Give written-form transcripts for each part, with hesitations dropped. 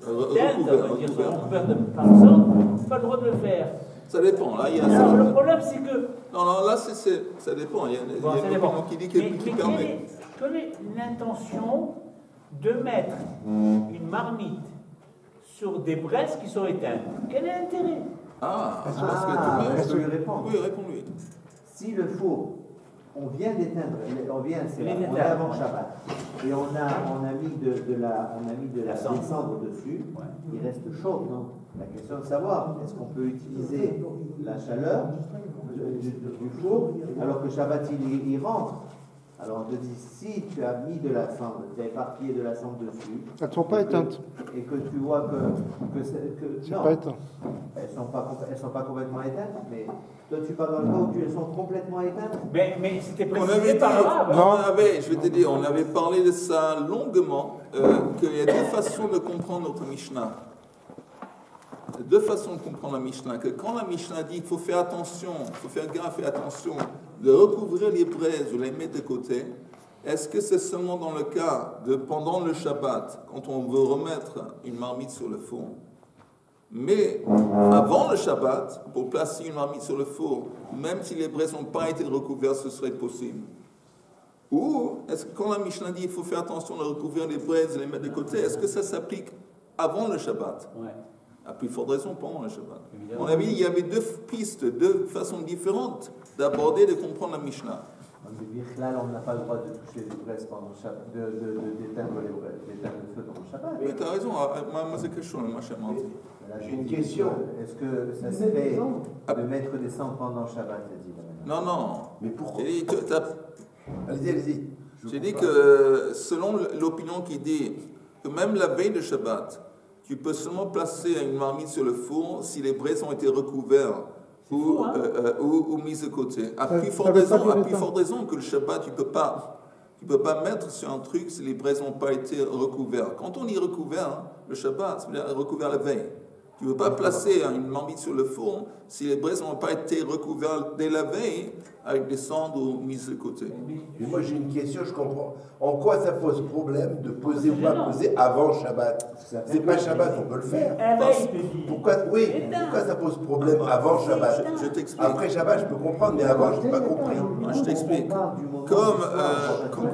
recouvertes par le sang, pas le droit de le faire. Ça dépend. Là, il y a alors, le problème, c'est que... Non, là, ça dépend. Il y a une opinion qui dit qu'il permet. Quelle est l'intention de mettre une marmite sur des braises qui sont éteintes? Quel est l'intérêt? Est-ce que je lui réponds? Oui, réponds-lui. Si le four, on vient d'éteindre, on est avant Shabbat, et on a mis de la cendre dessus, il reste chaud, non? La question de savoir, est-ce qu'on peut utiliser la chaleur du four alors que Shabbat il rentre? Alors on te dit, si tu as mis de la cendre, tu as éparpillé de la cendre dessus. Elles ne sont pas éteintes. Et que tu vois que c'est pas éteint. Elles ne sont pas complètement éteintes, mais toi tu parles dans le cas où elles sont complètement éteintes. Mais c'était précisé par là. Je vais te dire, on avait parlé de ça longuement, qu'il y a deux façons de comprendre notre Mishnah. Deux façons de comprendre la Mishnah. Que quand la Mishnah dit qu'il faut faire attention, il faut faire gaffe et attention de recouvrir les braises ou les mettre de côté, est-ce que c'est seulement dans le cas de pendant le Shabbat, quand on veut remettre une marmite sur le four? Mais avant le Shabbat, pour placer une marmite sur le four, même si les braises n'ont pas été recouvertes, ce serait possible. Ou est-ce que quand la Mishnah dit qu'il faut faire attention de recouvrir les braises et les mettre de côté, est-ce que ça s'applique avant le Shabbat? À plus forte raison pendant le Shabbat. On a vu il y avait deux pistes, deux façons différentes d'aborder, de comprendre la Mishnah. Là, on n'a pas le droit de toucher les braises pendant le Shabbat, d'éteindre le feu pendant le Shabbat. Oui, tu as raison. Moi, c'est quelque chose, ma chère Marthe. J'ai une question. Est-ce que ça se fait de mettre des cendres pendant le Shabbat? Non. Mais pourquoi? Allez-y. J'ai dit que selon l'opinion qui dit que même la veille de Shabbat, tu peux seulement placer une marmite sur le four si les braises ont été recouvertes ou mises de côté. À plus forte raison que le Shabbat, tu peux pas mettre sur un truc si les braises n'ont pas été recouvertes. Quand on dit recouvert, le Shabbat, ça veut dire recouvert la veille. Tu ne peux pas placer une marmite sur le four si les braises n'ont pas été recouvertes dès la veille avec des cendres ou mises de côté. Mais moi j'ai une question, je comprends. En quoi ça pose problème de poser ou pas poser avant Shabbat? C'est pas Shabbat, on peut le faire. Pourquoi ça pose problème avant Shabbat? Je t'explique. Après Shabbat, je peux comprendre, mais avant, je n'ai pas compris. Je t'explique. Comme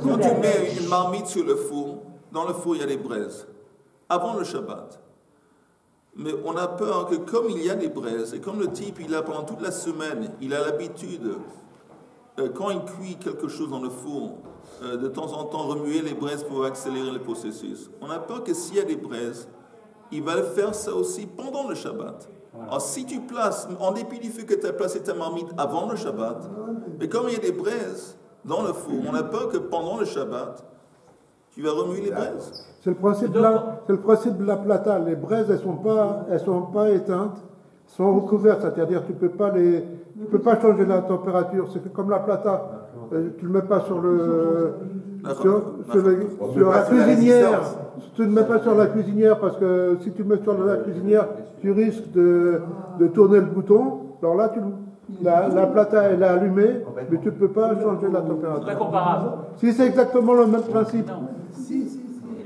quand tu mets une marmite sur le four, dans le four il y a des braises. Avant le Shabbat. Mais on a peur que comme il y a des braises, et comme le type, il a pendant toute la semaine, il a l'habitude, quand il cuit quelque chose dans le four, de temps en temps remuer les braises pour accélérer le processus. On a peur que s'il y a des braises, il va faire ça aussi pendant le Shabbat. Alors si tu places, en dépit du fait que tu as placé ta marmite avant le Shabbat, mais comme il y a des braises dans le four, on a peur que pendant le Shabbat, tu vas remuer les braises. C'est le principe de la plata. Les braises, elles sont pas éteintes, sont recouvertes. C'est-à-dire, tu peux pas changer la température. C'est comme la plata. Tu le mets pas sur la cuisinière. Tu ne le mets pas sur la cuisinière parce que si tu le mets sur la cuisinière, tu risques de tourner le bouton. Alors là, la plata, elle est allumée, mais tu ne peux pas changer la température. C'est pas comparable. Si, c'est exactement le même principe. Non.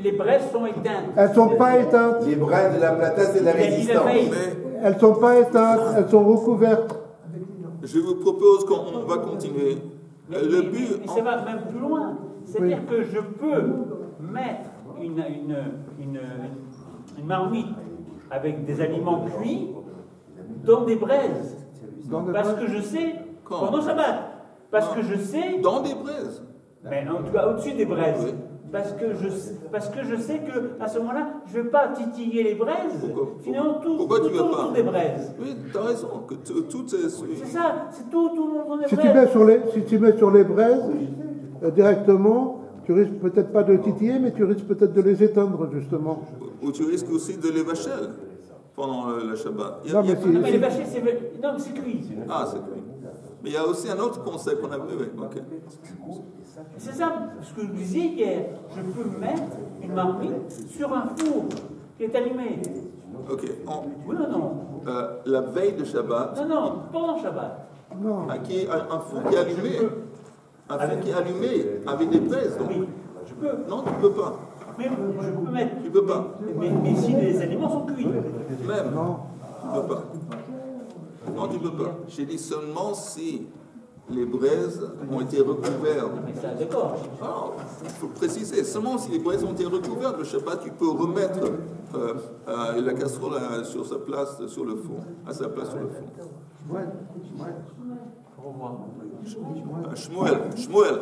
Les braises sont éteintes. Elles ne sont pas éteintes. Les braises de la plata, c'est la résistance. Elles ne sont pas éteintes, elles sont recouvertes. Je vous propose qu'on va continuer. Le but. Mais ça va même plus loin. C'est-à-dire que je peux mettre une marmite avec des aliments cuits dans des braises. Parce que je sais, pendant Shabbat, parce que je sais... Dans des braises. Mais en tout cas, au-dessus des braises. Oui. Parce que je sais qu'à ce moment-là, je ne vais pas titiller les braises. Finalement, tout autour des braises. Oui, tu as raison. Que tout est... C'est ça, c'est tout autour des si braises. Si tu mets sur les braises, directement, tu risques peut-être pas de titiller, mais tu risques peut-être de les éteindre, justement. Ou tu risques aussi de les vacher pendant le Shabbat. Mais les vachers, c'est cuit. Ah, c'est cuit. Mais il y a aussi un autre concept qu'on a vu. Okay. C'est ça, ce que je disais hier. Je peux mettre une marmite sur un four qui est allumé. Ok. Oui ou non? La veille de Shabbat. Non, pendant Shabbat. Non. Un four qui est allumé. Un four qui est allumé avec des braises. Oui, je peux. Non, tu ne peux pas. Mais je peux mettre. Tu peux pas. Mais si les aliments sont cuits. Même. Non. Tu peux pas. Non, tu peux pas. J'ai dit seulement si les braises ont été recouvertes. Mais ça, d'accord. Il faut préciser. Seulement si les braises ont été recouvertes, le Shabbat, tu peux remettre la casserole sur sa place sur le four. À sa place sur le four. Shmuel.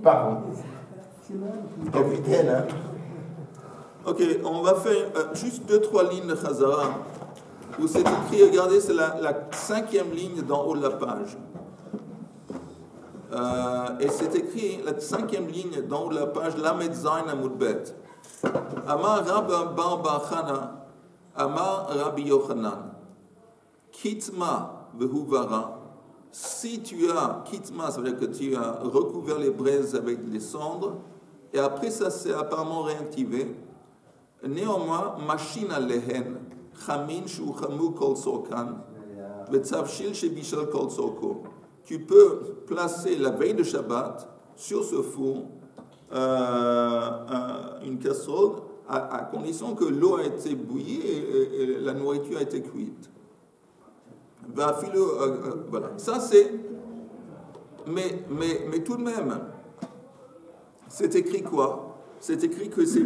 Pardon. Capitaine, hein. Ok, on va faire juste 2-3 lignes de Chazara où c'est écrit, regardez, c'est la 5e ligne d'en haut de la page. Et c'est écrit, la 5e ligne d'en haut de la page, Lamed Zayn Amud Bet. Amar Rabba Bar Bar Chana, Amar Rabbi Yochanan, Kitma Vehuvara. Si tu as Kitma, ça veut dire que tu as recouvert les braises avec des cendres, et après ça s'est apparemment réactivé. Néanmoins, machine à lehen, chamin shu chamu kol sorkan, betzavshil chez Bishal kol sorko. Tu peux placer la veille de Shabbat sur ce four une casserole à condition que l'eau a été bouillie et la nourriture a été cuite. Voilà. Ça c'est. Mais tout de même, c'est écrit quoi? C'est écrit que ces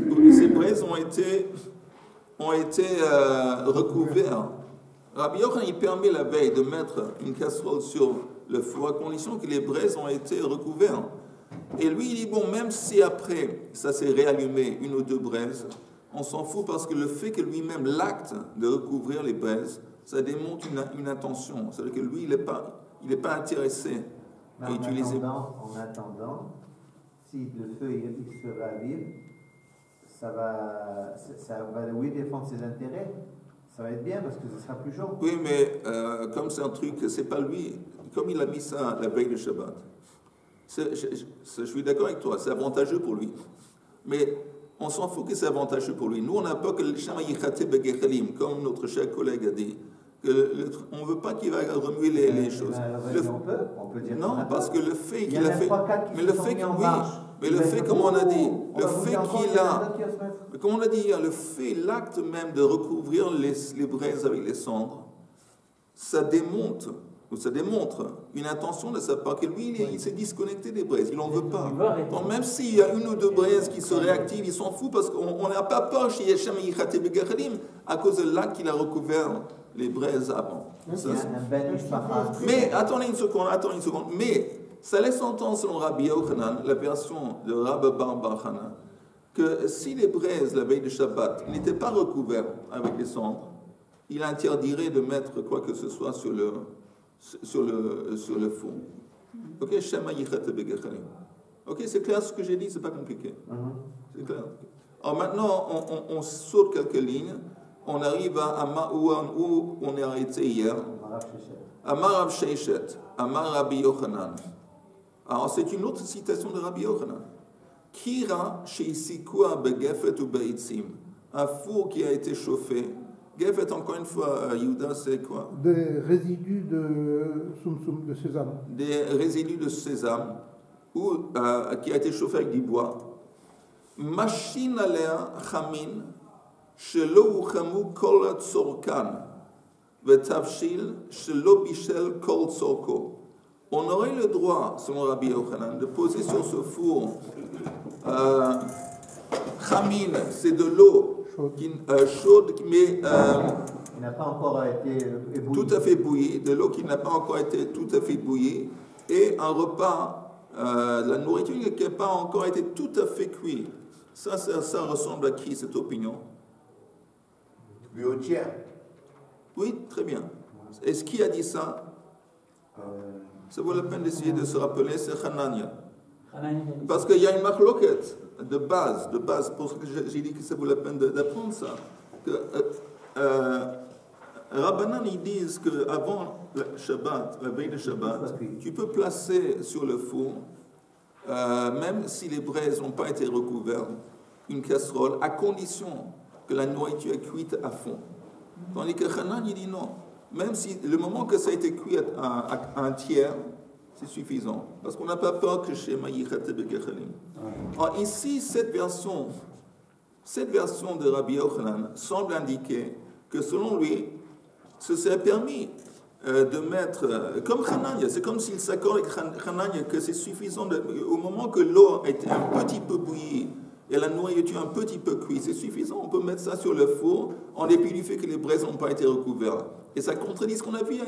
braises ont été recouvertes. Rabbi Yochanan, il permet la veille de mettre une casserole sur le four à condition que les braises ont été recouvertes. Et lui, il dit, bon, même si après ça s'est réallumé, une ou deux braises, on s'en fout parce que le fait que lui-même, l'acte de recouvrir les braises, ça démontre une intention. C'est-à-dire que lui, il n'est pas intéressé à utiliser. En attendant, si le feu il se ravive, ça va oui, défendre ses intérêts. Ça va être bien parce que ce sera plus chaud. Oui, mais comme c'est un truc, c'est pas lui. Comme il a mis ça la veille de Shabbat, je suis d'accord avec toi, c'est avantageux pour lui. Mais on s'en fout que c'est avantageux pour lui. Nous, on n'a pas que le Shama Yichate Begechalim, comme notre cher collègue a dit. On ne veut pas qu'il va remuer les choses. On peut dire non, parce que le fait qu'il a fait. Mais le fait comme on a dit, le fait qu'il a. Comme on a dit, le fait, l'acte même de recouvrir les braises avec les cendres, ça démontre une intention de sa part, que lui, il s'est disconnecté des braises, il n'en veut pas. Donc même s'il y a une ou deux braises qui se réactivent, il s'en fout parce qu'on n'a pas peur chez Yeshem Yichate Begachalim à cause de l'acte qu'il a recouvert les braises avant. Mais attendez une seconde. Mais ça laisse entendre selon Rabbi Yochanan, la version de Rabbi Bar Chana, que si les braises la veille de Shabbat n'étaient pas recouvertes avec les cendres, il interdirait de mettre quoi que ce soit sur le four. Ok, Shema Yichate Begachalim. Ok, c'est clair ce que j'ai dit, c'est pas compliqué. C'est clair. Alors maintenant, on saute quelques lignes. On arrive où on est arrêté hier. Amar Rav Sheishet, Amar Rabbi Yochanan. Alors c'est une autre citation de Rabbi Yochanan. Kira sheisikua begefet ou beitzim. Un four qui a été chauffé. Gefet, encore une fois, Yehuda, c'est quoi? Des résidus de sésame. Des résidus de sésame qui a été chauffé avec du bois. Machine alea chamin. Shelo uchamu kol tzorkan, vetavshil shelo bishel kol tzorko. On aurait le droit, selon Rabbi Yochanan, de poser sur ce four chamin, c'est de l'eau chaude, mais qui n'a pas encore été bouillie. Tout à fait bouillie, de l'eau qui n'a pas encore été tout à fait bouillie, et un repas, la nourriture qui n'a pas encore été tout à fait cuite. Ça ressemble à qui, cette opinion? Oui, très bien. Est-ce qui a dit ça? Ça vaut la peine d'essayer de se rappeler, c'est Hanania. Parce qu'il y a une marloquette de base, pour ce que j'ai dit que ça vaut la peine d'apprendre ça. Rabbanan, ils disent qu'avant le Shabbat, la veille de Shabbat, tu peux placer sur le four, même si les braises n'ont pas été recouvertes, une casserole, à condition que la nourriture est cuite à fond. Tandis que Hanan, il dit non. Même si le moment que ça a été cuit à un tiers, c'est suffisant. Parce qu'on n'a pas peur que chez Maïchate Begechalim. Alors ici, cette version de Rabbi Yochanan semble indiquer que selon lui, ce serait permis de mettre, comme Hanania, c'est comme s'il s'accorde avec Hanania, que c'est suffisant, au moment que l'eau est un petit peu bouillie et la nourriture un petit peu cuite, c'est suffisant, on peut mettre ça sur le four en dépit du fait que les braises n'ont pas été recouvertes. Et ça contredit ce qu'on a dit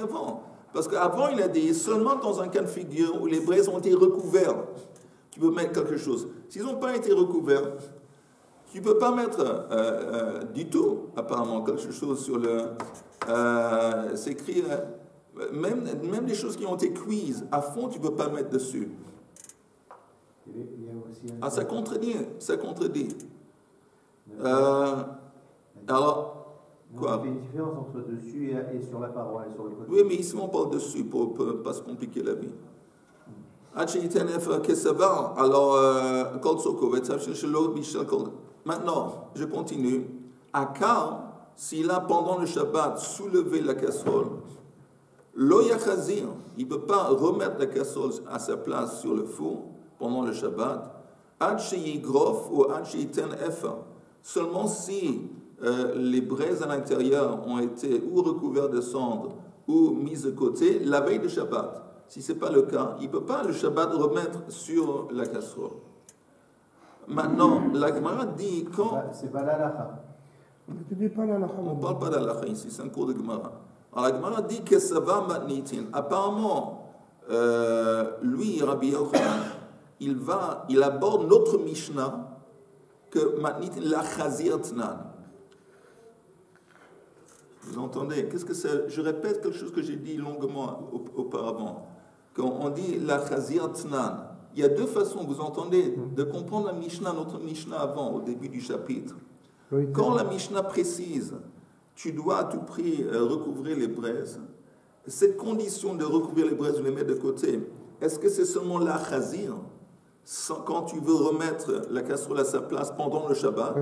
avant. Parce qu'avant, il a dit, seulement dans un cas de figure où les braises ont été recouvertes, tu peux mettre quelque chose. S'ils n'ont pas été recouverts, tu ne peux pas mettre du tout, apparemment, quelque chose sur le... c'est écrit, même les choses qui ont été cuites à fond, tu ne peux pas mettre dessus. Ah, ça contredit. Alors... Quoi? Il y a une différence entre dessus et sur la paroi et sur le côté. Oui, mais ici on parle dessus pour ne pas se compliquer la vie. Alors, maintenant, je continue. Akar, s'il a pendant le Shabbat soulevé la casserole, lo yachazir, il ne peut pas remettre la casserole à sa place sur le four pendant le Shabbat, ad sheyigrof ou ad sheyiten efa, seulement si les braises à l'intérieur ont été ou recouvertes de cendres ou mises de côté la veille de Shabbat. Si ce n'est pas le cas, il ne peut pas le Shabbat remettre sur la casserole. Maintenant, la Gemara dit quand... C'est pas l'halakha. On ne parle pas d'halakha ici, c'est un cours de Gemara. Alors la Gemara dit que ça va matnitin. Apparemment, lui, Rabbi Yochanan, il aborde notre Mishnah que matnitin la chazir tnan. Vous entendez? Qu'est-ce que c'est? Je répète quelque chose que j'ai dit longuement auparavant. Quand on dit la chazir tnan, il y a deux façons, vous entendez, de comprendre la Mishnah, notre Mishnah avant, au début du chapitre. Quand la Mishnah précise, tu dois à tout prix recouvrir les braises, cette condition de recouvrir les braises, de les mettre de côté, est-ce que c'est seulement la chazir, quand tu veux remettre la casserole à sa place pendant le Shabbat?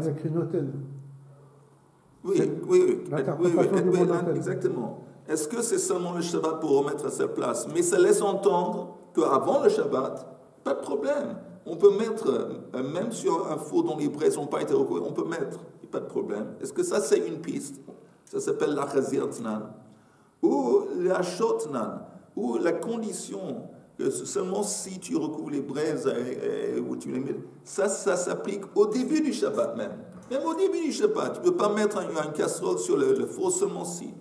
Oui, exactement. Est-ce que c'est seulement le Shabbat pour remettre à sa place? Mais ça laisse entendre qu'avant le Shabbat, pas de problème. On peut mettre, même sur un four dont les braises n'ont pas été recouvertes, on peut mettre, pas de problème. Est-ce que ça c'est une piste? Ça s'appelle la chazir tnan. Ou la shotnan, ou la condition que seulement si tu recouvres les braises ou tu les mets, ça s'applique au début du Shabbat même. Même au début du Shabbat, tu ne peux pas mettre une casserole sur le four seulement si.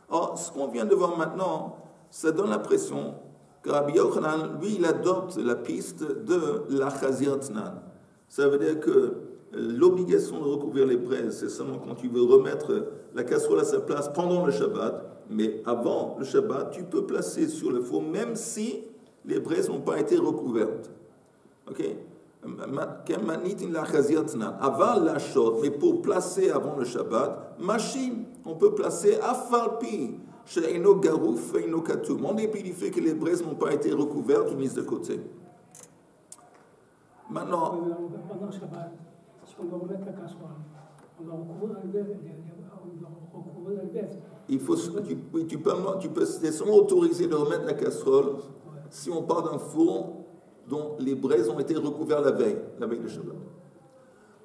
Or, ce qu'on vient de voir maintenant, ça donne l'impression que Rabbi Yochanan, lui, il adopte la piste de la chazir tnan. Ça veut dire que l'obligation de recouvrir les braises, c'est seulement quand tu veux remettre la casserole à sa place pendant le Shabbat, mais avant le Shabbat, tu peux placer sur le four, même si les braises n'ont pas été recouvertes. Ok? Avant la shot, mais pour placer avant le Shabbat, machine, on peut placer afalpi, chez Eno Garouf et Eno Katoum, en dépit du fait que les braises n'ont pas été recouvertes ou mises de côté. Pendant le Shabbat, si on doit remettre la casserole, on doit recouvrir la baisse. Il faut, tu peux c'est seulement autorisé de remettre la casserole si on part d'un four dont les braises ont été recouvertes la veille de Shabbat.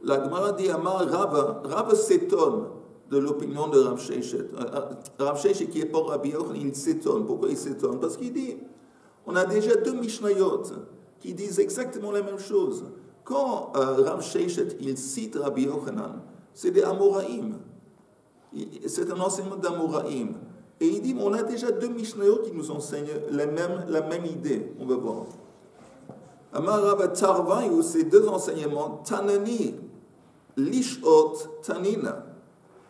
La Gemara dit Amar Rava s'étonne de l'opinion de Rav Sheishet. Rav Sheishet qui est pas Rabbi Yochanan, il s'étonne. Pourquoi il s'étonne? Parce qu'il dit, on a déjà deux Mishnayot qui disent exactement la même chose. Quand Rav Sheishet, il cite Rabbi Yochanan, c'est des Amoraïm. C'est un enseignement d'Amoraïm. Et il dit, on a déjà deux Mishnayot qui nous enseignent la même idée. On va voir. Amar Rav Tarvayu, ces deux enseignements, Tanani, Lishot, Tanina.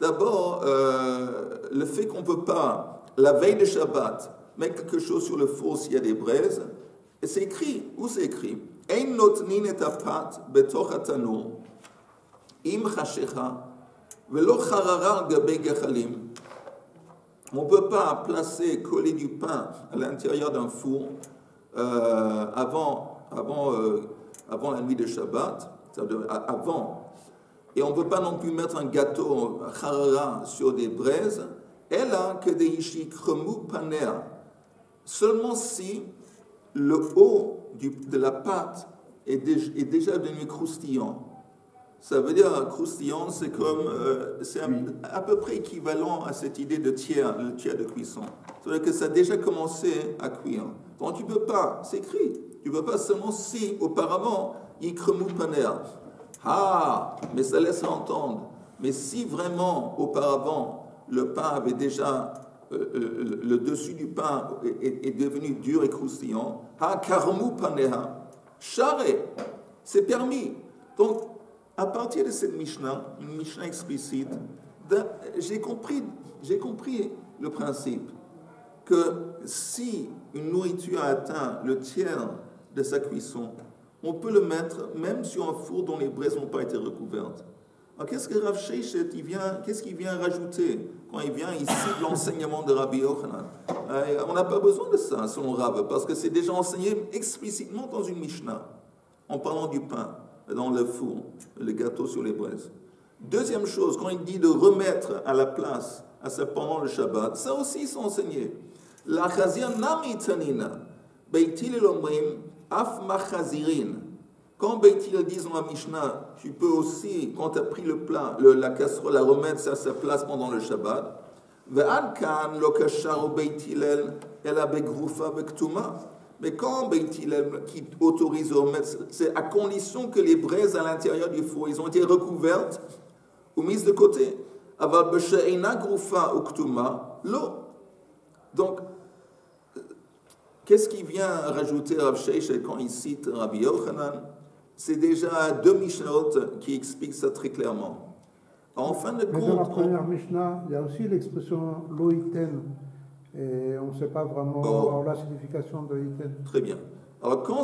D'abord, le fait qu'on ne peut pas, la veille de Shabbat, mettre quelque chose sur le four s'il y a des braises, et c'est écrit, où c'est écrit? Ein notnin et apat betoch hatanur, im chashecha, velo charara gabe gachalim. On ne peut pas placer, coller du pain à l'intérieur d'un four avant la nuit de Shabbat, avant. Et on ne peut pas non plus mettre un gâteau charara sur des braises. Elle a que des yishik remou paner. Seulement si le haut de la pâte est déjà devenu croustillant. Ça veut dire croustillant, c'est comme, c'est à peu près équivalent à cette idée de tiers, le tiers de cuisson. C'est-à-dire que ça a déjà commencé à cuire. Donc tu ne peux pas, c'est écrit, tu ne peux pas seulement si auparavant, yikremu paner. Ah, mais ça laisse entendre. Mais si vraiment auparavant, le pain avait déjà, le dessus du pain est devenu dur et croustillant, ha karmu paneha, charé, c'est permis. Donc, à partir de cette Mishnah, une Mishnah explicite, j'ai compris le principe que si une nourriture a atteint le tiers de sa cuisson, on peut le mettre même sur un four dont les braises n'ont pas été recouvertes. Alors qu'est-ce que Rav Sheishet, qu'est-ce qu'il vient rajouter quand il vient ici de l'enseignement de Rabbi Yochanan? On n'a pas besoin de ça, selon Rav, parce que c'est déjà enseigné explicitement dans une Mishnah, en parlant du pain dans le four, le gâteau sur les braises. Deuxième chose, quand il dit de remettre à la place pendant le Shabbat, ça aussi c'est enseigné. La chazir nami tanina, beitil elomrim af machazirin. Quand beitil dit dans la Mishnah, tu peux aussi, quand tu as pris le plat, la casserole, la remettre à sa place pendant le Shabbat. Ve'ad kan lo kashar beitil el abegrufa bektuma. Mais quand Beit Hillel qui autorise à remettre, c'est à condition que les braises à l'intérieur du four, ils ont été recouvertes ou mises de côté. Donc, qu'est-ce qui vient rajouter Rav Sheishet quand il cite Rabbi Yochanan? C'est déjà deux Mishnahot qui expliquent ça très clairement. En fin de compte, dans la première Mishnah, il y a aussi l'expression loïten. Et on ne sait pas vraiment la signification de l'iten. Très bien. Alors, quand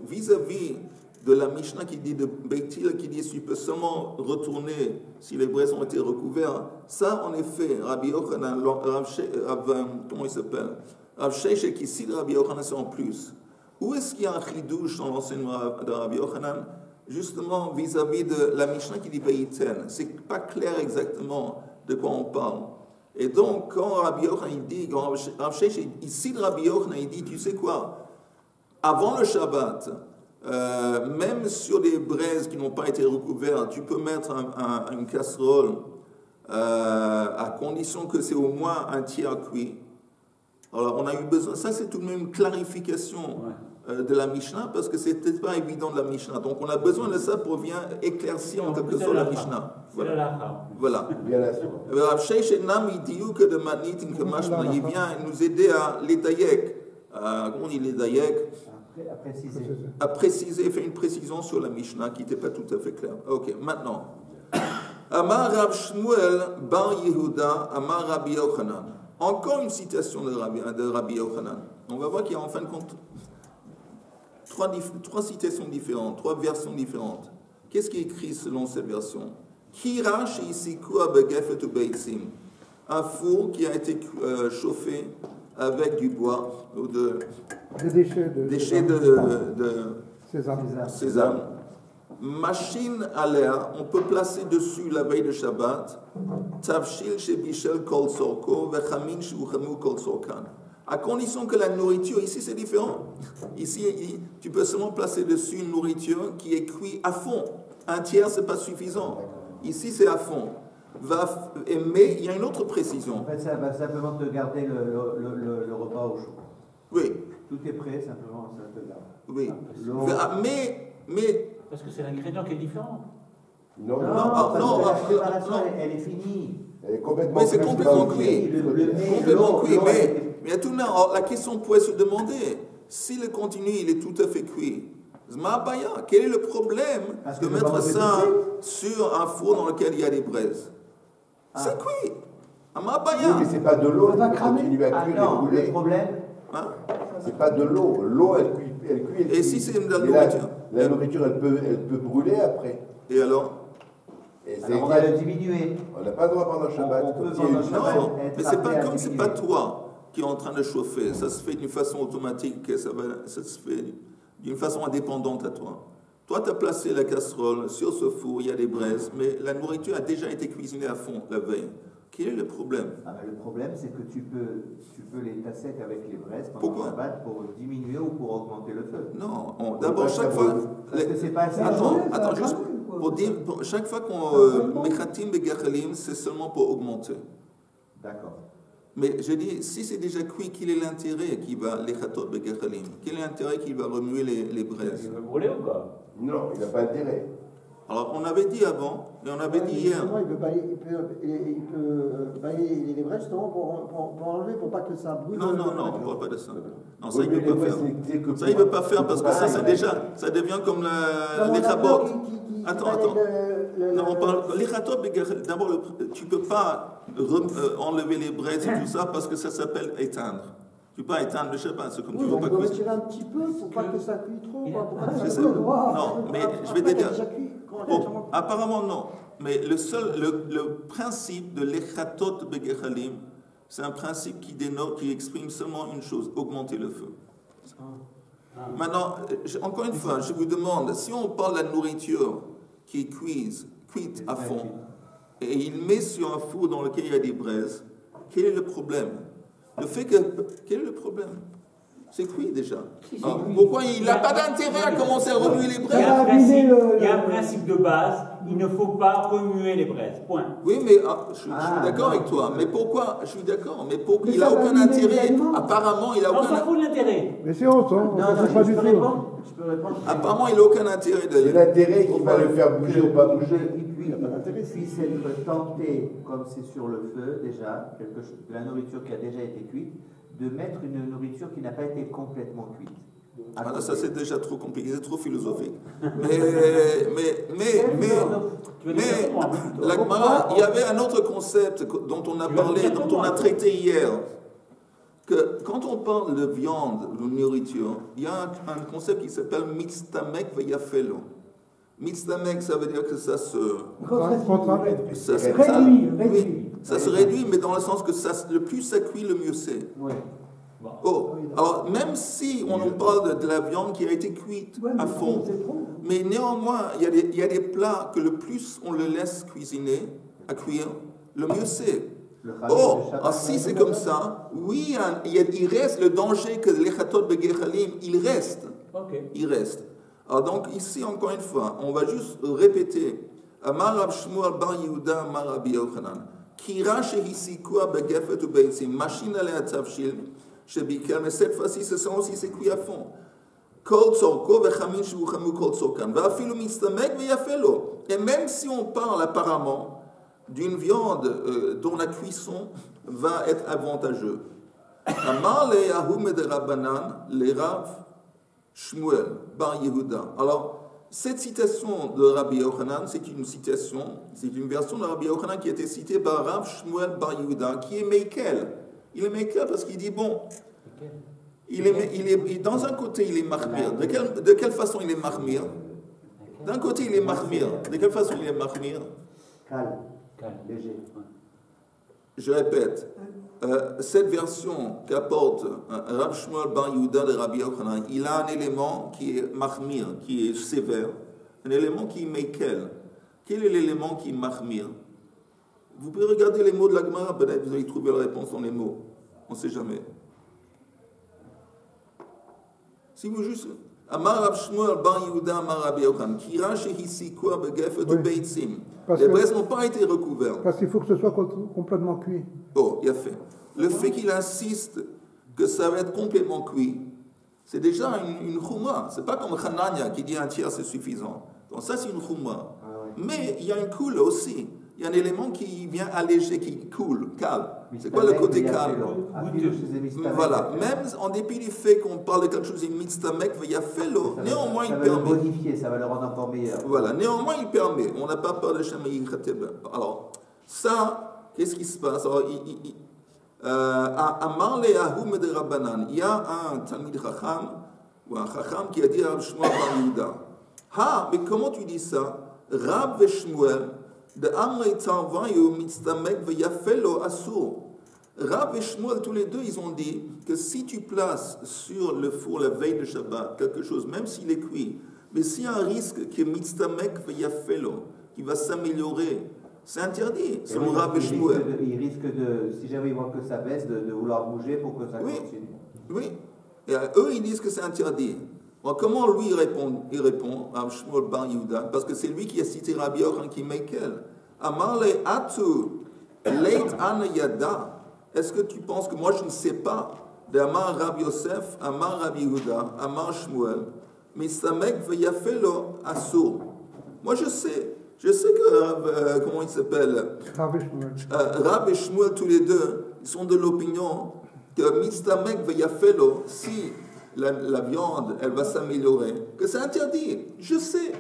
vis-à-vis de la Mishnah qui dit de Beit Hillel, qui dit tu peux seulement retourner si les braises ont été recouvertes, ça, en effet, Rabbi Yochanan, comment il s'appelle? Rav Sheishet qui cite Rabbi Yochanan, c'est en plus. Où est-ce qu'il y a un chidouche dans l'enseignement de Rabbi Yochanan? Justement, vis-à-vis de la Mishnah qui dit Beiten. C'est pas clair exactement de quoi on parle. Et donc, quand Rabbi Yochanan il dit, quand Rav Sheishet ici de Rabbi Yochanan, il dit, tu sais quoi, avant le Shabbat, même sur des braises qui n'ont pas été recouvertes, tu peux mettre une casserole à condition que c'est au moins un tiers cuit. Alors, on a eu besoin, ça c'est tout de même une clarification de la Mishnah, parce que c'était pas évident de la Mishnah. Donc, on a besoin de ça pour bien éclaircir en quelque sorte la Mishnah. Voilà. Rav Sheishet nam idiou que de manitin que machna, il vient nous aider à l'édayek. Comment on dit l'édayek? À préciser, faire une précision sur la Mishnah qui n'était pas tout à fait claire. Ok, maintenant. Amar Rav Shmuel bar Yehuda, Amar Rabbi Yochanan. Encore une citation de Rabbi Yochanan. On va voir qu'il y a en fin de compte trois citations différentes, trois versions différentes. Qu'est-ce qui est écrit selon cette version? Kira sheisiku abegefet ubeitzim. Un four qui a été chauffé avec du bois ou des déchets de sésame. Machine à l'air, on peut placer dessus la veille de Shabbat. Tavshil shebishel kol sorko vechamin shuchemu kol sorkan. À condition que la nourriture, ici c'est différent. Ici, tu peux seulement placer dessus une nourriture qui est cuite à fond. Un tiers, c'est pas suffisant. Ici, c'est à fond. Mais il y a une autre précision. En fait, ça va simplement te garder le repas au chaud. Oui. Tout est prêt, simplement, ça te garde. Oui. Mais parce que c'est l'ingrédient qui est différent. Non, la préparation, elle est finie. Elle est complètement mais c'est complètement cuit. Complètement cuit. Mais tout de même, la question pourrait se demander, si le contenu il est tout à fait cuit, quel est le problème de mettre ça sur un four dans lequel il y a des braises? C'est cuit. Oui, mais c'est pas de l'eau qui continue à cuire et brûler. Le problème, c'est pas de l'eau. L'eau, elle cuit. Et si c'est de la nourriture? La nourriture, elle peut brûler après. Et alors? On va le diminuer. On n'a pas le droit pendant le Shabbat. Non, mais c'est pas comme c'est pas toi qui est en train de chauffer. Ça se fait d'une façon automatique, ça se fait d'une façon indépendante à toi. Toi, tu as placé la casserole sur ce four, il y a des braises, mais la nourriture a déjà été cuisinée à fond la veille. Quel est le problème? Le problème, c'est que tu peux les tasser avec les braises pendant Pourquoi? le Shabbat pour diminuer ou pour augmenter le feu. Non, d'abord, chaque fois. Parce que c'est pas assez. Attends, juste pour dire, chaque fois qu'on Mechatim Begachalim, c'est seulement pour augmenter. D'accord. Mais je dis, si c'est déjà cuit, quel est l'intérêt qui va les Chatot Begachalim? Quel est l'intérêt qui va remuer les braises? Il veut brûler ou quoi? Non, il n'a pas intérêt. Alors, on avait dit avant, et on avait dit hier. Il peut bailler les braises justement pour enlever, pour pas que ça brûle. Non, on ne parle pas de ça. Non, ça, il ne peut pas faire. Ça, il ne veut pas faire parce que ça, c'est déjà, ça devient comme les rabot. Attends. Non, on parle. Les rabot, d'abord, tu ne peux pas enlever les braises et tout ça parce que ça s'appelle éteindre. Tu ne peux pas éteindre le Shabbat, c'est comme tu ne veux pas cuire. On peut retirer un petit peu pour pas que ça cuise trop. Non, mais je vais te dire. Bon, apparemment, non. Mais le principe de l'Echatot Begechalim, c'est un principe qui exprime seulement une chose, augmenter le feu. Maintenant, encore une fois, je vous demande, si on parle de la nourriture qui est cuite à fond, et il met sur un four dans lequel il y a des braises, quel est le problème? Quel est le problème? C'est cuit déjà. Pourquoi il n'a pas d'intérêt à commencer à remuer les braises? Il y a un principe de base, il ne faut pas remuer les braises. Point. Oui, mais je suis d'accord avec toi. Mais pourquoi? Je suis d'accord. Mais pourquoi il n'a aucun intérêt? Apparemment, il n'a aucun intérêt. On s'en fout de l'intérêt. Mais c'est honte, hein? Non, Pas du tout. je peux répondre. Apparemment, il n'a aucun intérêt C'est l'intérêt qui va le faire bouger ou pas bouger. Puisse être tenté, comme c'est sur le feu déjà, de la nourriture qui a déjà été cuite, de mettre une nourriture qui n'a pas été complètement cuite. Voilà, ça c'est déjà trop compliqué, c'est trop philosophique. La Gemara, il y avait un autre concept dont on a parlé, dont on a traité hier, que quand on parle de viande, de nourriture, il y a un concept qui s'appelle mitztamek veyafelo. Mitztamek, ça veut dire que ça se réduit, mais dans le sens que le plus ça cuit, le mieux c'est. Alors, même si on parle de la viande qui a été cuite à fond, mais néanmoins, il y a des plats que le plus on le laisse cuisiner, à cuire, le mieux c'est. Si c'est comme ça, oui, il reste le danger que les Chatot Begechalim, il reste. Il reste. Alors donc ici, encore une fois, on va juste répéter. Amar Rav Shmuel bar Yehuda Amar Rabbi Yochanan. Kira shehisikua begefet u beitzim. Machine alea tavshil shebikel. Mais cette fois-ci, ce sont aussi c'est cuit à fond. Kol tzorko vechamin shevuchamu kol tzorkan. Ve'afilu mitztamek ve'yafelo. Et même si on parle apparemment d'une viande dont la cuisson va être avantageuse. Amar le'yahu mederabanan le'rav Shmuel bar Yehuda. Alors, cette citation de Rabbi Yochanan, c'est une version de Rabbi Yochanan qui a été citée par Rav Shmuel bar Yehuda, qui est Meikel. Il est Meikel parce qu'il dit, bon, dans un côté, il est Mahmir. De quelle façon il est Mahmir? D'un côté, il est Mahmir. De quelle façon il est Mahmir? Calme, léger. Je répète. Cette version qu'apporte Rav Shmuel bar Yehuda de Rabbi Yochanan, il a un élément qui est mahmir, qui est sévère, un élément qui est meikel. Quel est l'élément qui est mahmir? Vous pouvez regarder les mots de la Gemara, peut-être vous allez trouver la réponse dans les mots. On ne sait jamais. Si vous juste... Amar Rav Shmuel bar Yehuda Amar Rabbi Yochanan, Kira shehisikua begefet u beitzim. Les braises n'ont pas été recouvertes. Parce qu'il faut que ce soit complètement cuit. Il a fait. Le fait qu'il insiste que ça va être complètement cuit, c'est déjà une chouma. C'est pas comme Hanania qui dit un tiers c'est suffisant. Donc ça c'est une chouma. Mais il y a une coule aussi. Il y a un élément qui vient alléger, qui coule, calme. C'est quoi le côté calme? Voilà. Même en dépit du fait qu'on parle de quelque chose de mitztamek, veyafelo, néanmoins il permet. Ça va le modifier, ça va le rendre encore meilleur. Voilà. Néanmoins il permet. On n'a pas peur de Shamayi Khateb. Alors, ça, qu'est-ce qui se passe? Alors, Amar le'ahu mederabanan. Il y a un Talmid Chacham, ou un Chacham qui a dit à Rav Shmuel bar Yehuda. Mais comment tu dis ça? Rav et Shmuel, de Amrei Tarvayu mitztamek veyafelo asur. Rav et Shmuel, tous les deux, ils ont dit que si tu places sur le four la veille de Shabbat quelque chose, même s'il est cuit, mais s'il y a un risque que mitztamek veyafelo, qui va s'améliorer C'est interdit, selon Rabbi Shmuel. Il risque de, si jamais ils voient que ça baisse, de vouloir bouger pour que ça continue. Oui. Et eux, ils disent que c'est interdit. Alors, comment lui il répond à Shmuel Bar Yehuda, parce que c'est lui qui a cité Rabbi Yochanan qui Mekel. Amar le atu leit ana yada. Est-ce que tu penses que moi je ne sais pas de Amar Rabbi Yosef, Amar Rabbi Yehuda, Amar Shmuel, mais Samek veyafelo asur. Moi je sais que, comment il s'appelle Rabbi et Shmuel, tous les deux, ils sont de l'opinion que Mistamek veyafelo, si la viande, elle va s'améliorer, que c'est interdit. Je sais.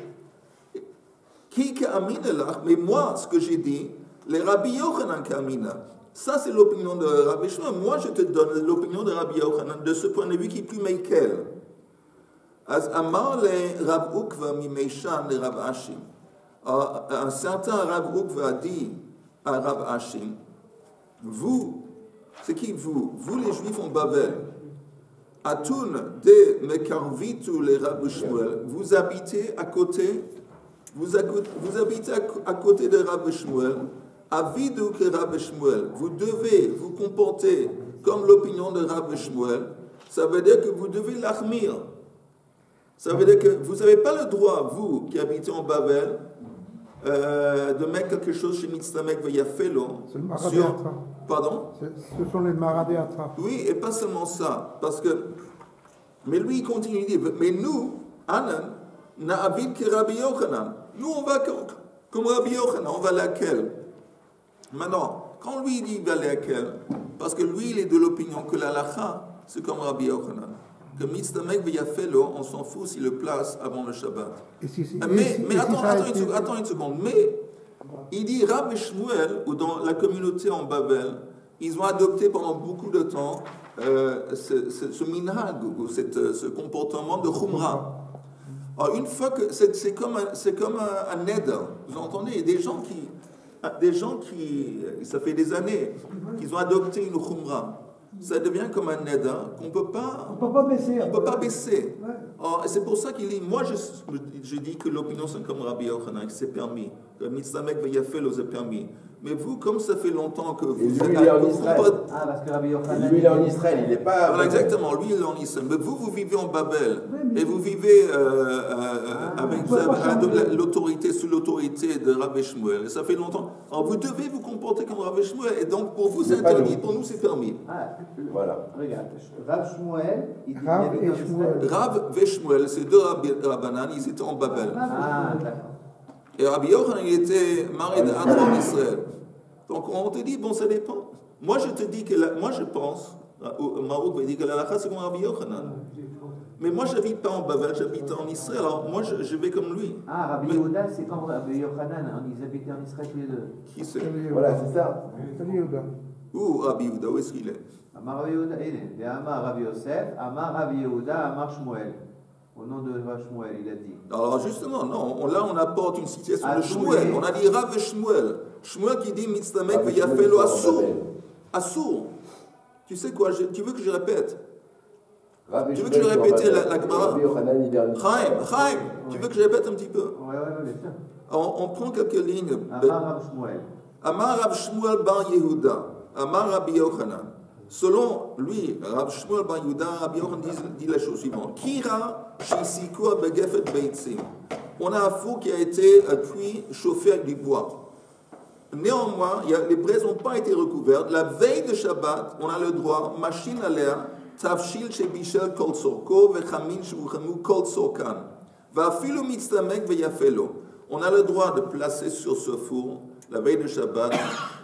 Mais moi, ce que j'ai dit, les Rabbi Yochanan Kamina, ça c'est l'opinion de Rabbi Shmuel. Moi, je te donne l'opinion de Rabbi Yochanan de ce point de vue qui est plus Meikel. As Amar le Rav Ukva mi Meishan le Rav Ashim. Un certain Rav Ukva a dit à Rav Ashim, vous, c'est qui vous? Vous les Juifs en Babel, Atun de Mekarvitu les Rav Shmuel, vous habitez à côté. Vous habitez à côté de Rav Shmuel, avidu que Rav Shmuel. Vous devez vous comporter comme l'opinion de Rav Shmuel. Ça veut dire que vous devez l'achmir. Ça veut dire que vous n'avez pas le droit, vous qui habitez en Babel, de mettre quelque chose chez Mitzlamek Veyafelo. C'est le Maradéatra. Pardon? Ce sont les Maradéatra. Oui, et pas seulement ça. Parce que. Mais lui, il continue de dire, mais nous, Anan, Na'avid que Rabbi Yochanan. Nous, on va comme Rabbi Yochanan, on va laquelle? Maintenant, quand lui dit il va laquelle, parce que lui, il est de l'opinion que la lacha, c'est comme Rabbi Yochanan. Que Mitzlamek Veyafelo, on s'en fout s'il le place avant le Shabbat. Mais attends une seconde. Mais il dit Rabbi Shmuel, ou dans la communauté en Babel, ils ont adopté pendant beaucoup de temps ce minhag, ou ce comportement de Khumra. Alors, une fois que c'est comme un neder, vous entendez, il y a des gens qui, ça fait des années, qu'ils ont adopté une khumra. Ça devient comme un neder qu'on ne peut pas baisser. On peut pas baisser. Ouais. Alors, c'est pour ça qu'il dit, moi je dis que l'opinion c'est comme Rabbi Yochanan, que c'est permis. Que Mitzlamek Veyafelo c'est permis. Mais vous, comme ça fait longtemps que vous... lui, il est en Israël. Parce que Rabbi Yochanan... Lui, il est en Israël, il n'est pas... Voilà, exactement, lui, il est en Israël. Mais vous vivez en Babel. Et vous vivez avec l'autorité, sous l'autorité de Rabbi Shmuel. Et ça fait longtemps. Alors, vous devez vous comporter comme Rabbi Shmuel. Et donc, pour vous, c'est interdit. Pour nous, c'est permis. Voilà. Regarde. Rav Shmuel... Rav et Shmuel, c'est deux Rabbanan, ils étaient en Babel. D'accord. Et Rabbi Yochanan, il était marié en Israël. Donc on te dit, bon, ça dépend. Moi, je te dis que, moi, je pense, Marouk va dire que la lacha, c'est comme Rabbi Yochanan. Mais moi, je n'habite pas en Babel, j'habite en Israël. Alors moi, je vais comme lui. Rabbi Yehuda, c'est comme Rabbi Yochanan, ils habitaient en Israël tous les deux. Qui c'est? Voilà, c'est ça. Où Rabbi Yehuda, où est-ce qu'il est? Amar Rabbi Yehuda, il est. Amar Rabbi Yosef, Amar Rabbi Yehuda, Amar Shmuel. Au nom de Rav Shmuel, il a dit. Alors justement, non, là on apporte une situation de Shmuel. On a dit Rav et Shmuel. Shmuel qui dit Mitzlamek Veyafelo Assour. Tu sais quoi, tu veux que je répète? Tu veux que je répète la Gemara? Chaim, tu veux que je répète un petit peu? Oui, bien sûr. On prend quelques lignes. Amar Rav Shmuel. Amar Rav Shmuel bar Yehuda. Amar Rabbi Yochanan. Selon lui, Rav Shmuel bar Yehuda, Rabbi Yochanan dit la chose suivante. Kira Shisikoa Begefet Beitzim. On a un four qui a été cuit, chauffé avec du bois. Néanmoins, les braises n'ont pas été recouvertes. La veille de Shabbat, on a le droit, machine à l'air, tafshil shebichel kol sorko, vechamin shebuchamu kol sorkan. Vafilu mitzlamek veyafelo. On a le droit de placer sur ce four, la veille de Shabbat,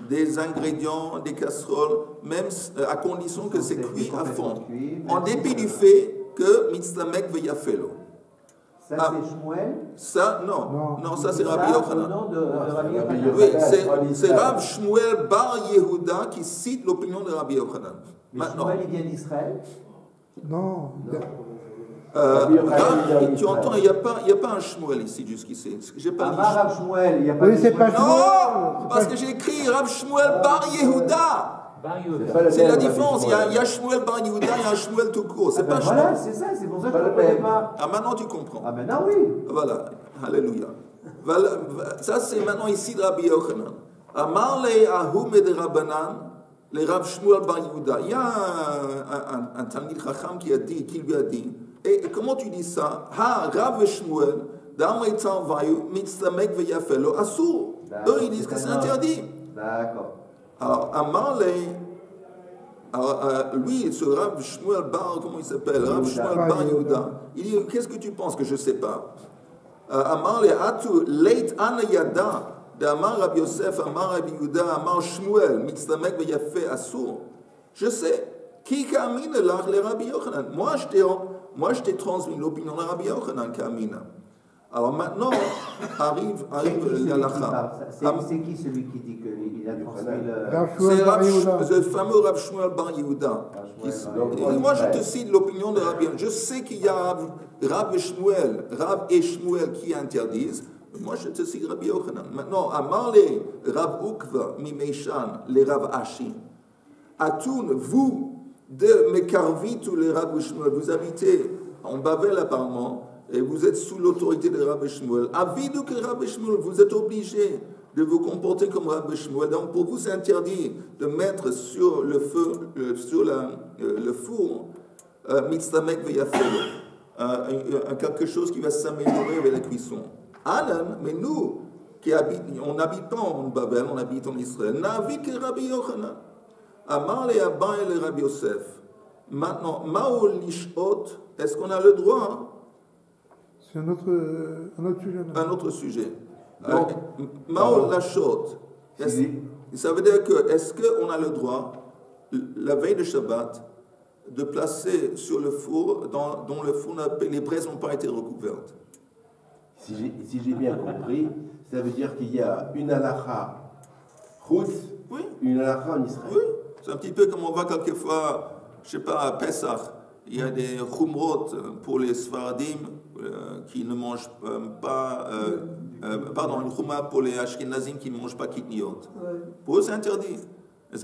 des ingrédients, des casseroles, même à condition que c'est cuit à fond. En dépit du fait que mitzlamek veyafelo. Ça, c'est Shmuel? Ça, non, ça c'est Rabbi Yochanan. Oui, c'est Rav Shmuel bar Yehuda qui cite l'opinion de Rabbi Yochanan. Maintenant, Shmuel, il vient d'Israël? Non. Tu entends, il n'y a pas un Shmuel ici jusqu'ici. J'ai pas dit. Rav Shmuel, il n'y a pas de c'est pas Shmuel. Non, parce que j'ai écrit Rav Shmuel bar Yehuda. C'est la différence. Il y a Shmuel bar Yehuda, il y a un Shmuel tout court. C'est pas Shmuel. Voilà, c'est ça, c'est pour ça que je ne connais pas. Maintenant tu comprends. Maintenant oui. Voilà, alléluia. Ça c'est maintenant ici de Rabbi Yochanan. Amarle Ahum et Rabbanan, les Rav Shmuel Bar Yehuda. Il y a un Talmid Chacham qui lui a dit, et comment tu dis ça? Ha, Rav Shmuel, Damaitan Vayu, Mitzamek Veyafelo, Asur. Eux, ils disent que c'est interdit. D'accord. Alors, Amarle, lui, ce Rav Shmuel Bar, comment il s'appelle? Rav Shmuel Bar Yehuda. Il dit, qu'est-ce que tu penses que je ne sais pas? Amarle Atu, Leit Anayada. D'Amar Rabbi Yosef, Amar Rabbi Yehuda, Amar Shmuel, Mitztamek Veyafé Assour. Je sais. Qui kamine lach le Rabbi Yochanan? Moi, je t'ai transmis l'opinion de Rabbi Yochanan kamine. Alors maintenant, arrive l'halakha. C'est qui celui qui dit qu'il a transmis le... C'est le fameux Rav Shmuel Bar Yehuda. Moi, je te cite l'opinion de Rabbi Yochanan. Je sais qu'il y a Rav et Shmuel qui interdisent. Moi, je te cite Rabbi Yochanan. Maintenant, Amar les Rav Ukva, Mimeshan, les Rav Ashi. Atoun, vous, de Mekarvi, tous les Rav Shmuel, vous habitez en Bavel apparemment, et vous êtes sous l'autorité de Rav Shmuel. Avidou que Rav Shmuel, vous êtes obligé de vous comporter comme Rav Shmuel. Donc, pour vous, c'est interdit de mettre sur le feu, le four, Mitztamek Veyafel, quelque chose qui va s'améliorer avec la cuisson. Alan, mais nous, on n'habite pas en Babel, on habite en Israël, n'habite que Rabbi Yochanan. Amar le Abba et le Rabbi Yosef. Maintenant, Mao Lishot, est-ce qu'on a le droit? C'est un autre sujet. Un autre sujet. Mao Lashot. Ça veut dire que, est-ce qu'on a le droit, la veille de Shabbat, de placer sur le four, dont le four, les braises n'ont pas été recouvertes? Si j'ai bien compris, ça veut dire qu'il y a une halakha chutz, oui. Une halakha en Israël. Oui, c'est un petit peu comme on voit quelquefois, je ne sais pas, à Pessah, il y a des chumrot pour les Sfaradim qui ne mangent pas, pardon, une chuma pour les Ashkenazim qui ne mangent pas kitniot. Pour eux, c'est interdit.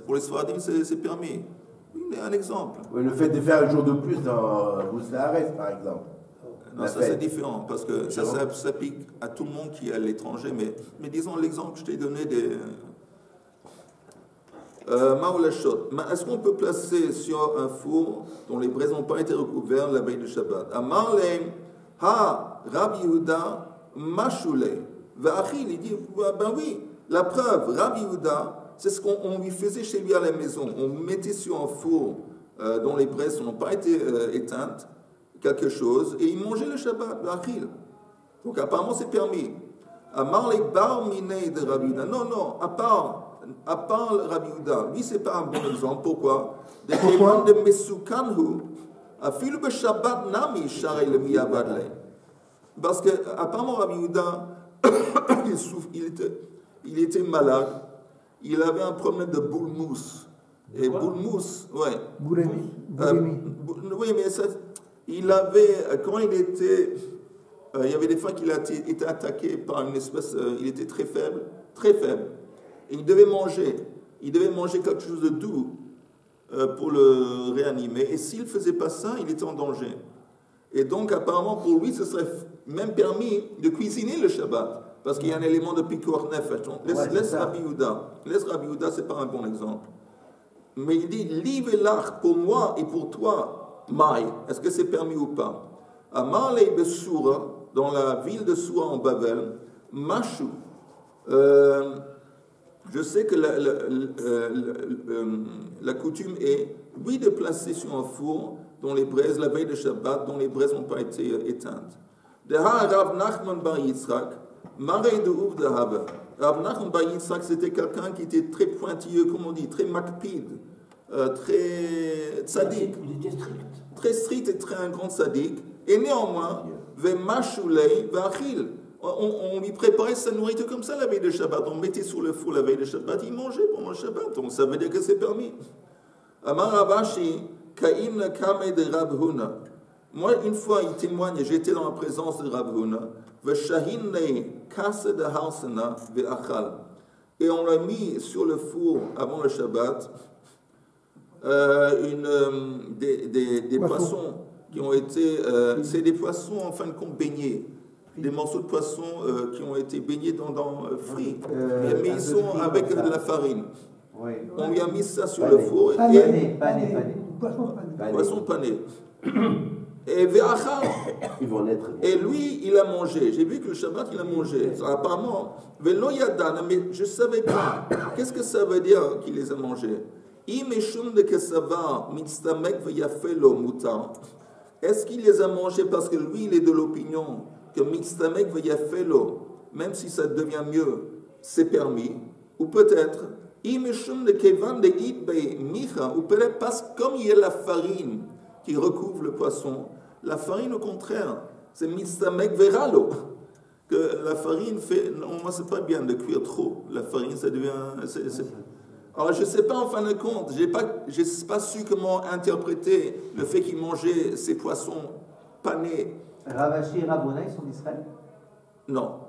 Pour les Sfaradim, c'est permis. Un exemple. Oui, le fait de faire un jour de plus dans Roussahares, par exemple. Non, ça c'est différent, parce que ça s'applique à tout le monde qui est à l'étranger, mais disons l'exemple que je t'ai donné des... Maoulachot. Est-ce qu'on peut placer sur un four dont les braises n'ont pas été recouvertes la veille de Shabbat? Amarle, ha, Rabbi Yehuda, Mashoule. Va'achil, il dit, ben oui, la preuve, Rabbi Yehuda, c'est ce qu'on lui faisait chez lui à la maison. On mettait sur un four dont les braises n'ont pas été éteintes, quelque chose, et il mangeait le Shabbat, l'achil. Donc apparemment c'est permis. Amar les bar miné de Rabbi Yehuda. Non, à part Rabbi Yehuda, lui c'est pas un bon exemple. Pourquoi? Pourquoi? De Mesukanhu, afilu be Shabbat nami share le miyavadle. Parce que apparemment Rabbi Yehuda, il était malade. Il avait un problème de boule mousse. Et boule mousse, ouais. Boulémie. Oui, mais ça. Il avait, quand il était, il y avait des fois qu'il a été attaqué par une espèce, il était très faible, et il devait manger quelque chose de doux pour le réanimer, et s'il ne faisait pas ça, il était en danger. Et donc apparemment pour lui, ce serait même permis de cuisiner le Shabbat, parce qu'il y a un élément de pikuach nefesh. Laisse Rabbi Yehuda, c'est pas un bon exemple. Mais il dit, liv et lach pour moi et pour toi, Maï, est-ce que c'est permis ou pas? À Marley Bessoura, dans la ville de Soura en Babel, Machou, je sais que la coutume est, oui, de placer sur un four dont les braises, la veille de Shabbat, dont les braises n'ont pas été éteintes. De Rav Nachman Bar Yitzhak, Marei de Ouf de Haber. Rav Nachman Bar Yitzhak, c'était quelqu'un qui était très pointilleux, comme on dit, très makpid. Très tzaddik, très strict et très un grand tzaddik, et néanmoins, on lui préparait sa nourriture comme ça la veille de Shabbat, on mettait sur le four la veille de Shabbat, il mangeait pendant le Shabbat, donc ça veut dire que c'est permis. Amar Ravashi, Kaim Kame de Rav Huna. Moi, une fois, il témoigne, j'étais dans la présence de Rav Huna, et on l'a mis sur le four avant le Shabbat. Des poissons qui ont été... c'est des poissons en fin de compte baignés. des morceaux de poisson qui ont été baignés dans frits. Mais ils sont avec de la farine. Oui. On lui a mis ça sur le four. Pané. Poisson pané. Et Ve'achal. Ils vont naître. Et lui, il a mangé. J'ai vu que le Shabbat, il a mangé. Apparemment, Velo Yadan, mais je ne savais pas. Qu'est-ce que ça veut dire qu'il les a mangés? Est-ce qu'il les a mangés parce que lui, il est de l'opinion que Mixtamek Veyafelo, même si ça devient mieux, c'est permis? Ou peut-être, ou peut-être parce que comme il y a la farine qui recouvre le poisson, la farine, au contraire, c'est Mixtamek Veralo. Que la farine fait. Non, moi, c'est pas bien de cuire trop. La farine, ça devient. Alors, je ne sais pas en fin de compte, je n'ai pas su comment interpréter le fait qu'ils mangeaient ces poissons panés. Ravashi et Rabbona, ils sont d'Israël? Non,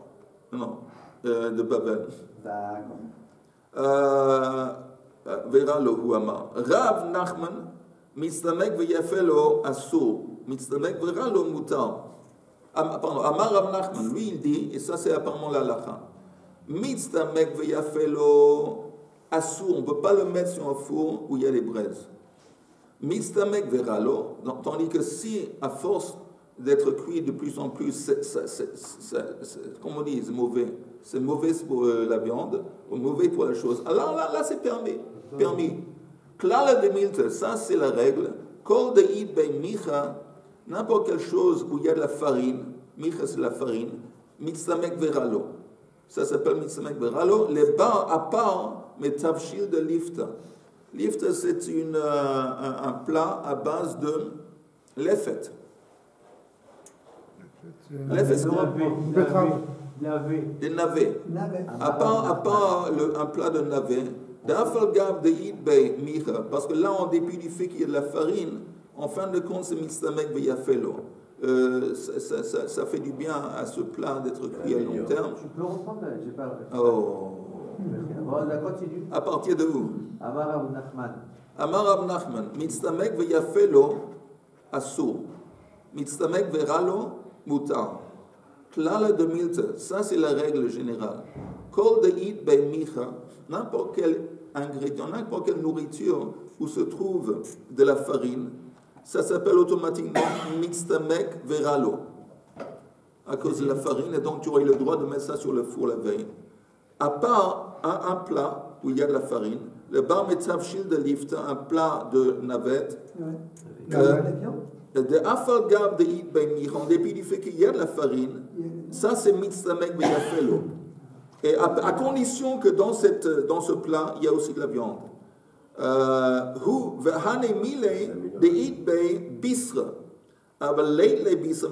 de Babel. D'accord. Veralo Huama. Rav Nachman, Mitztamek Veyafelo Asur, Mitztamek Veralo Mutar. Pardon, Amar Rav Nachman, lui il dit, et ça c'est apparemment la lacha, Mitztamek Veyafelo Assour, on ne peut pas le mettre sur un four où il y a les braises. Mitztamek Veralo, tandis que si, à force d'être cuit de plus en plus, comme on dit, c'est mauvais. C'est mauvais pour la viande, ou mauvais pour la chose. Alors là c'est permis. Klala de Milte, ça c'est la règle. Kol de Id bei Micha, n'importe quelle chose où il y a de la farine, Micha c'est la farine, Mitztamek Veralo. Ça s'appelle Mitztamek Veralo. Les bars à part, mais tavshil de lifta. Lifta, c'est un plat à base de lefet. Lefet, c'est des navets. À part un plat de navets, parce que là, en dépit du fait qu'il y a de la farine, en fin de compte, c'est Mitztamek Veyafelo. Ça fait du bien à ce plat d'être cuit à long terme. Tu peux reprendre, j'ai pas. Oh. Bon, on continue. À partir de où? Amar Rav Nachman. Amar Rav Nachman. Mitztamek Veyafelo Asur. Mitztamek Veralo Mutar. Klala de Milte. Ça, c'est la règle générale. Kol de Id bei Micha. N'importe quel ingrédient, n'importe quelle nourriture où se trouve de la farine, ça s'appelle automatiquement Mitztamek Veralo. À cause de la farine, et donc tu aurais le droit de mettre ça sur le four la veille. À part un plat où il y a de la farine, le bar metzavshil de lifta, un plat de navette, de afal gab de id ben mir, en dépit du fait qu'il y a de la farine, ça c'est Mitztamek Veyafelo. Et à condition que dans ce plat, il y a aussi de la viande. Mais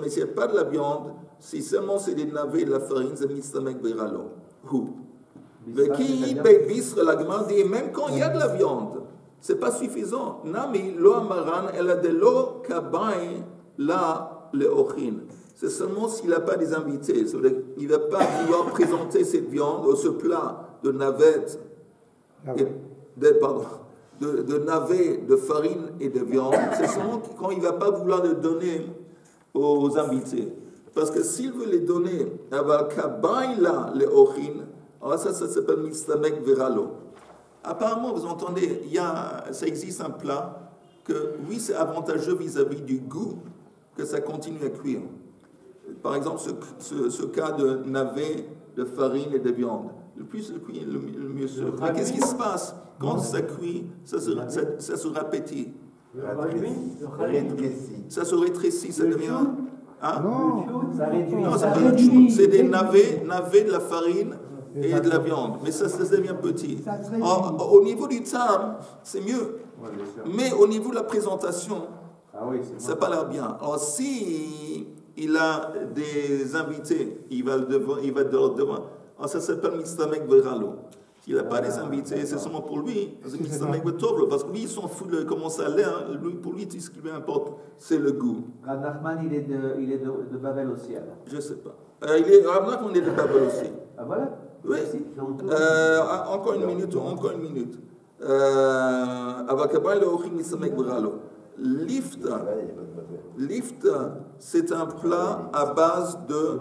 s'il n'y a pas de la viande, si seulement c'est des navets et de la farine, c'est Mitztamek Veralo. La Gemara dit, même quand il y a de la viande, c'est pas suffisant. Nami lo amaran, elle a de lo kabay la leochin. C'est seulement s'il n'a pas des invités. Il ne va pas pouvoir présenter cette viande ou ce plat de navette, de navet, de farine et de viande. C'est seulement quand il ne va pas vouloir le donner aux invités. Parce que s'il veut les donner, alors ça s'appelle Mitztamek Veralo. Apparemment, vous entendez, ça existe un plat que, oui, c'est avantageux vis-à-vis du goût que ça continue à cuire. Par exemple, ce cas de navet, de farine et de viande. Le plus ça cuit, le mieux c'est. Mais qu'est-ce qui se passe quand ça cuit? Ça se rapétit. Ça se rétrécit, ça devient... Hein? Non, ça réduit. Non, c'est pas une chose. C'est des navets, de la farine et de la viande. Mais ça devient petit. Au niveau du tam, c'est mieux. Mais au niveau de la présentation, ça n'a pas l'air bien. Alors si il a des invités, il va devant. Alors ça s'appelle Mitztamek Veralo. S'il n'a pas des invités, c'est seulement pour lui. C'est Mitztamek Veralo. Parce que lui, il s'en fout de comment ça a l'air. Pour lui, tout ce qui lui importe, c'est le goût. Rav Nachman, il est de Babel aussi, alors. Je ne sais pas. Rav Nachman est de Babel aussi. Ah voilà. Oui. Encore une minute. Avakabay le Ochim Mitztamek Veralo. Lifta. Lift, c'est un plat à base de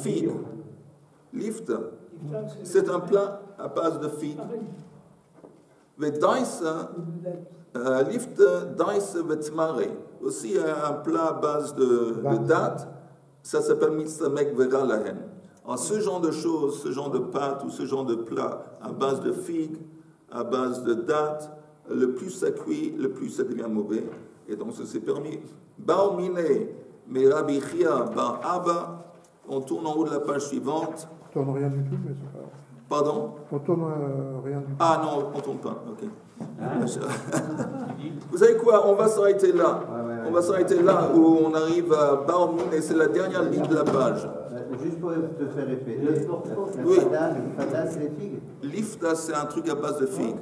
figues. Lift, c'est un plat à base de figues. Lift, daïs, vetmare. Aussi un plat à base de dattes. Ça s'appelle mitzamek vera lahen. En ce genre de choses, ce genre de pâtes ou ce genre de plat à base de figues, à base de dattes, le plus ça cuit, le plus ça devient mauvais. Et donc, ça s'est permis. Baumine, mais Rabbi Chia, Bar Abba, on tourne en haut de la page suivante. On tourne rien du tout, mais c'est pas grave. Pardon? On tourne rien du tout. Ah non, on tourne pas, ok. Vous savez quoi? On va s'arrêter là. On va s'arrêter là où on arrive à Baumine, et c'est la dernière ligne de la page. Juste pour te faire répéter, oui. Le fada, c'est les figues. Lifta, c'est un truc à base de figues.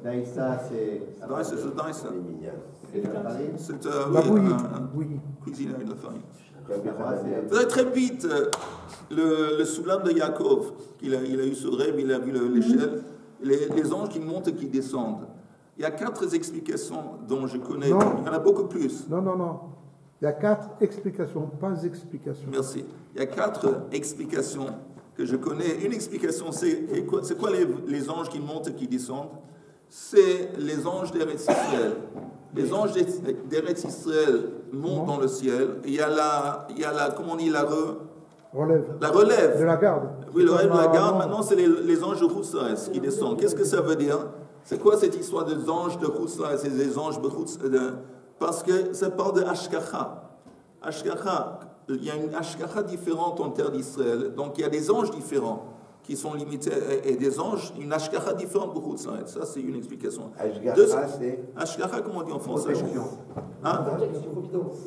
Daïsa, c'est... Daïsa, c'est daïsa. C'est la farine. C'est La bouillie. Cuisiner avec la farine. Vous avez très vite le soulam de Yaakov. Il a eu ce rêve, il a vu l'échelle. Les anges qui montent et qui descendent. Il y a 4 explications dont je connais. Non. Il y en a beaucoup plus. Non. Il y a 4 explications, pas explications. Merci. Il y a 4 explications que je connais. Une explication, c'est quoi les anges qui montent et qui descendent? C'est les anges d'Eretz Israël. Les anges d'Eretz Israël montent dans le ciel. Il y a la comment on dit, relève. La relève. De la garde. Oui, le relève de la garde. Maintenant, c'est les anges de Roussaïs qui descendent. Qu'est-ce que ça veut dire? C'est quoi cette histoire des anges de Roussaïs et des anges de... Parce que ça parle de Ashkacha. Ashkacha, il y a une Ashkacha différente en terre d'Israël. Donc, il y a des anges différents qui sont limités et des anges, une Ashkacha différente pour Roussaïs. Ça, c'est une explication. Ashkacha, c'est... Ashkacha, comment on dit en français? Hein?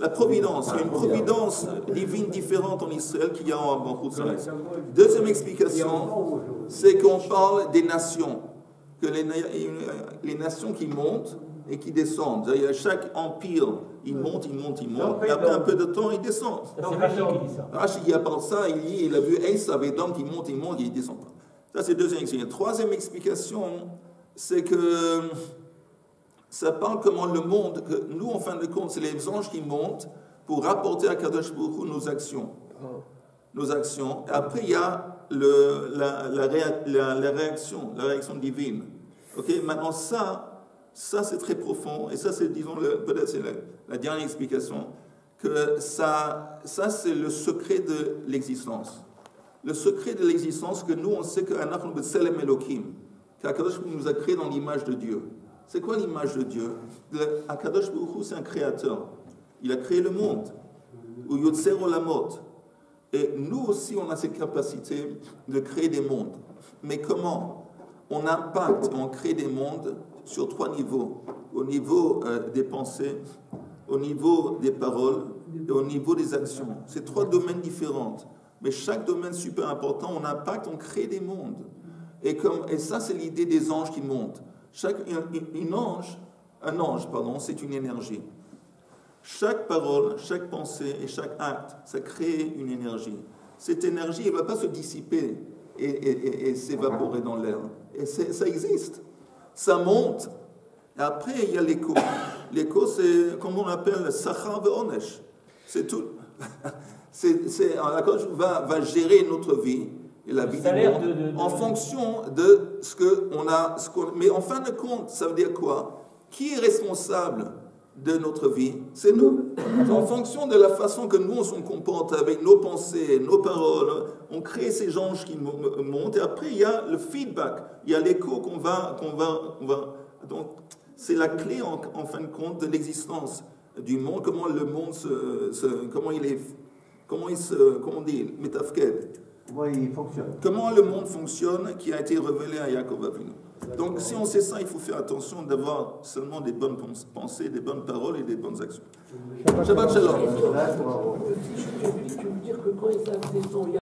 La providence. Il y a une providence divine différente en Israël qu'il y a en Roussaïs. Deuxième explication, c'est qu'on parle des nations. Que les nations qui montent et qui descendent. Chaque empire, il monte, et après un peu de temps, il descend. C'est Rachid qui dit ça. Rachid, à part ça, il a vu Esav et Edom qui montent, et il ne descend pas. Ça, c'est deuxième explication. Troisième explication, c'est que ça parle comment le monde, que nous, en fin de compte, c'est les anges qui montent pour rapporter à Kadosh Baruch Hu nos actions. Nos actions. Et après, il y a la réaction divine. Ok, maintenant, ça c'est très profond, et ça, c'est, disons, peut-être c'est la dernière explication, que ça c'est le secret de l'existence. Le secret de l'existence, que nous, on sait qu'Anachnu B'Tselem Elokim, qu'Akadosh nous a créé dans l'image de Dieu. C'est quoi l'image de Dieu? Akadosh Baruch Hu, c'est un créateur. Il a créé le monde. Ou Yotzer Olamot. Et nous aussi, on a cette capacité de créer des mondes. Mais comment? On impacte, on crée des mondes sur 3 niveaux. Au niveau des pensées, au niveau des paroles et au niveau des actions. C'est 3 domaines différents. Mais chaque domaine super important, on impacte, on crée des mondes. Et ça, c'est l'idée des anges qui montent. Un ange, c'est une énergie. Chaque parole, chaque pensée et chaque acte, ça crée une énergie. Cette énergie, elle ne va pas se dissiper et s'évaporer dans l'air. Et ça existe. Ça monte. Et après, il y a l'écho. L'écho, c'est comme on appelle Sachar ve'onesh. C'est tout. La cause va gérer notre vie et la vie du monde en fonction de ce qu'on a. Mais en fin de compte, ça veut dire quoi? Qui est responsable de notre vie? C'est nous. En fonction de la façon que nous on se comporte avec nos pensées, nos paroles, on crée ces anges qui montent et après il y a le feedback, il y a l'écho qu'on va. Donc c'est la clé en fin de compte de l'existence du monde, comment le monde comment on dit, métafked. Comment il fonctionne. Comment le monde fonctionne qui a été révélé à Yaakov Avinu. Donc, si on sait ça, il faut faire attention d'avoir seulement des bonnes pensées, des bonnes paroles et des bonnes actions. Shabbat Shalom. Tu veux dire que quand ils descendent,